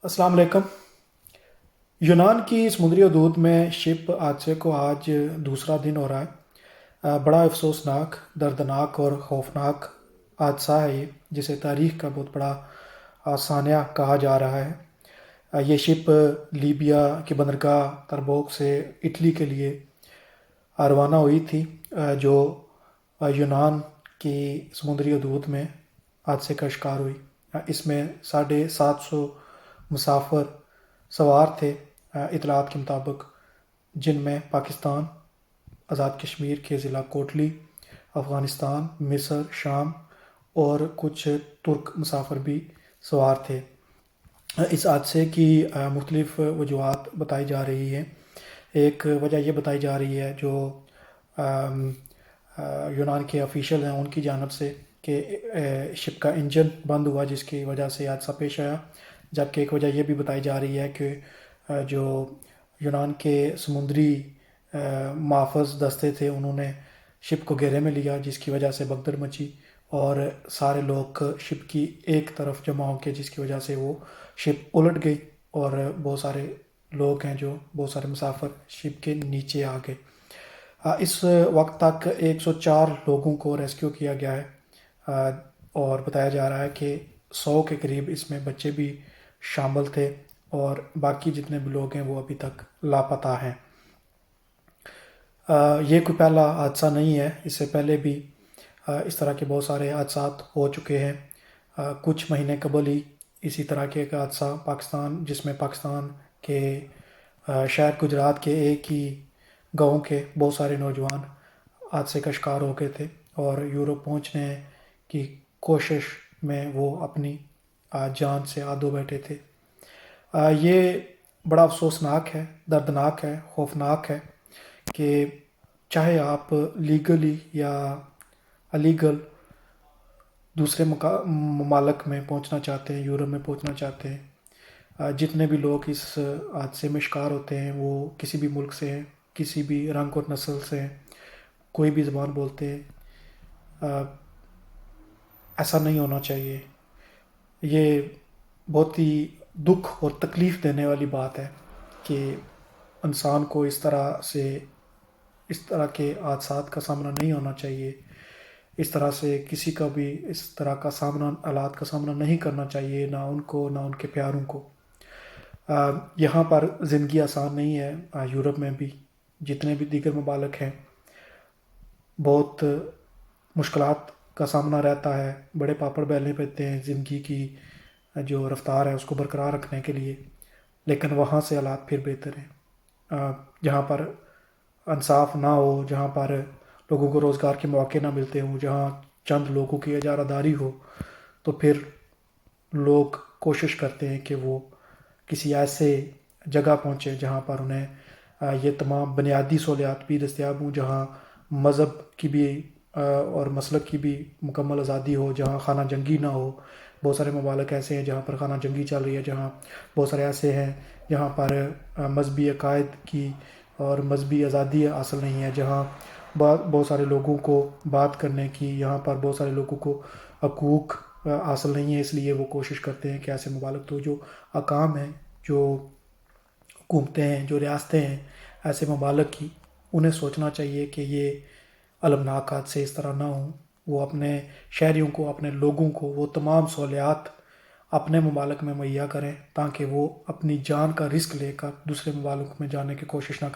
अस्सलाम वालेकुम। यूनान की समुद्री हदूद में शिप हादसे को आज दूसरा दिन हो रहा है। बड़ा अफसोसनाक, दर्दनाक और खौफनाक हादसा है ये, जिसे तारीख का बहुत बड़ा सान्या कहा जा रहा है। ये शिप लीबिया की बंदरगाह तरबोक से इटली के लिए रवाना हुई थी, जो यूनान की समुद्री हदूद में हादसे का शिकार हुई। इसमें 750 मुसाफिर सवार थे, इतलात के मुताबिक, जिनमें पाकिस्तान, आज़ाद कश्मीर के ज़िला कोटली, अफ़गानिस्तान, मिस्र, शाम और कुछ तुर्क मुसाफिर भी सवार थे। इस हादसे की मुख्तलिफ़ वजूहात बताई जा रही हैं। एक वजह यह बताई जा रही है जो यूनान के ऑफिशियल हैं उनकी जानब से कि शिप का इंजन बंद हुआ, जिसकी वजह से हादसा पेश आया। जबकि एक वजह यह भी बताई जा रही है कि जो यूनान के समुद्री मुहाफ़िज़ दस्ते थे उन्होंने शिप को घेरे में लिया, जिसकी वजह से भगदड़ मची और सारे लोग शिप की एक तरफ जमा हो गए, जिसकी वजह से वो शिप उलट गई और बहुत सारे लोग हैं, जो बहुत सारे मुसाफिर शिप के नीचे आ गए। इस वक्त तक 104 लोगों को रेस्क्यू किया गया है और बताया जा रहा है कि 100 के करीब इसमें बच्चे भी शामिल थे और बाकी जितने भी लोग हैं वो अभी तक लापता हैं। ये कोई पहला हादसा नहीं है, इससे पहले भी इस तरह के बहुत सारे हादसा हो चुके हैं। कुछ महीने कबल ही इसी तरह के एक हादसा पाकिस्तान, जिसमें पाकिस्तान के शहर गुजरात के एक ही गांव के बहुत सारे नौजवान हादसे का शिकार हो गए थे और यूरोप पहुंचने की कोशिश में वो अपनी जान से आदो बैठे थे। ये बड़ा अफसोसनाक है, दर्दनाक है, खौफनाक है कि चाहे आप लीगली या अलीगल दूसरे ममालक में पहुंचना चाहते हैं, यूरोप में पहुंचना चाहते हैं, जितने भी लोग इस हादसे में शिकार होते हैं वो किसी भी मुल्क से हैं, किसी भी रंग और नस्ल से हैं, कोई भी ज़बान बोलते हैं। ऐसा नहीं होना चाहिए। ये बहुत ही दुख और तकलीफ़ देने वाली बात है कि इंसान को इस तरह के हादसात का सामना नहीं होना चाहिए। इस तरह से किसी का भी इस तरह का सामना, हालात का सामना नहीं करना चाहिए, ना उनको ना उनके प्यारों को। यहाँ पर ज़िंदगी आसान नहीं है। यूरोप में भी जितने भी दीगर ममालिक हैं, बहुत मुश्किलात का सामना रहता है, बड़े पापड़ बेलने पड़ते हैं ज़िंदगी की जो रफ्तार है उसको बरकरार रखने के लिए। लेकिन वहाँ से हालात फिर बेहतर हैं। जहाँ पर इंसाफ ना हो, जहाँ पर लोगों को रोज़गार के मौके ना मिलते हों, जहाँ चंद लोगों की इजारादारी हो, तो फिर लोग कोशिश करते हैं कि वो किसी ऐसे जगह पहुँचे जहाँ पर उन्हें ये तमाम बुनियादी सहूलियात भी दस्तियाब हों, जहाँ मज़हब की भी और मसलक की भी मुकम्मल आज़ादी हो, जहाँ खाना जंगी ना हो। बहुत सारे ममालिक ऐसे हैं जहाँ पर खाना जंगी चल रही है, जहाँ बहुत सारे ऐसे हैं जहाँ पर मजहबी अकायद की और मजहबी आज़ादी हासिल नहीं है, जहाँ बहुत सारे लोगों को बात करने की, यहाँ पर बहुत सारे लोगों को हकूक़ हासिल नहीं है। इसलिए वो कोशिश करते हैं कि ऐसे ममालिक, तो जो अकाम हैं, जो हुकूमतें हैं, जो रियासतें हैं ऐसे ममालिक की, उन्हें सोचना चाहिए कि ये अलमनाक हादसे इस तरह ना हों। वो अपने शहरियों को, अपने लोगों को वो तमाम सहूलियात अपने ममालिक में मुहैया करें ताकि वो अपनी जान का रिस्क लेकर दूसरे ममालिक में जाने की कोशिश ना करें।